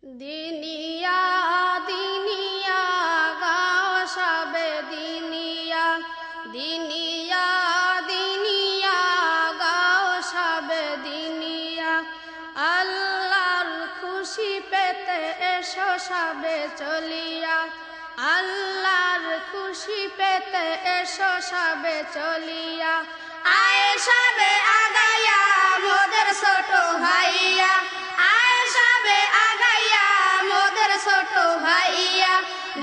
দিনিয়া দিনিয়া গাও সবে দিনিয়া দিনিয়া দিনিয়া গাও সবে দিনিয়া আল্লাহর খুশি পেতে এসো সবে চলিয়া আল্লাহর খুশি পেতে এসো সবে চলিয়া আয় সবে আগাইয়া মোদের ছোট ভাইয়া আয় সবে আগাইয়া মোদের ছোট ভাইয়া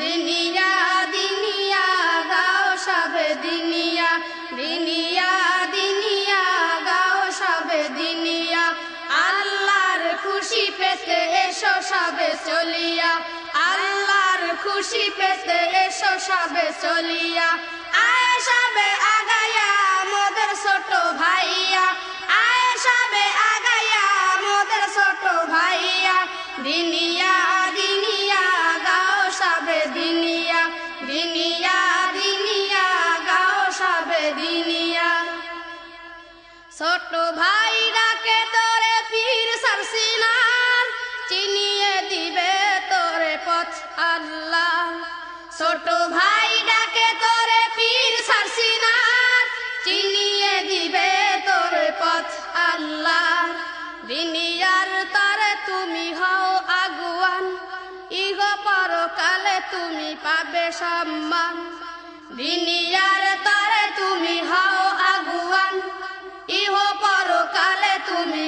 দিনিয়া দিনিয়া গাও সবে দিনিয়া দিনিয়া দিনিয়া গাও সবে দিনিয়া আল্লাহর খুশি পেতে এসো সবে চলিয়া আল্লাহর খুশি পেতে এসো সবে চলিয়া আয় সবে আগাইয়া মোদের ছোট ভাইয়া আয় সবে আগাইয়া মোদের ছোট ভাইয়া দিনিয়া দিনিয়া গাও সবে দিনিয়া দিনিয়া দিনিয়া গাও সবে দিনিয়া ছোট ভাই ডাকে তোরে পীর সারসিনার চিনিয়ে দিবে তোরে পথ আল্লাহ ছোট ভাই ডাকে তোরে পীর সারসিনার চিনিয়ে দিবে তোরে পথ আল্লাহ দুনিয়ার তারে তুমি হও আগুয়ান ইহ পরকালে তুমি পাবে সম্মান দুনিয়ার তারে তুমি হও আগুয়ান ইহ পরকালে তুমি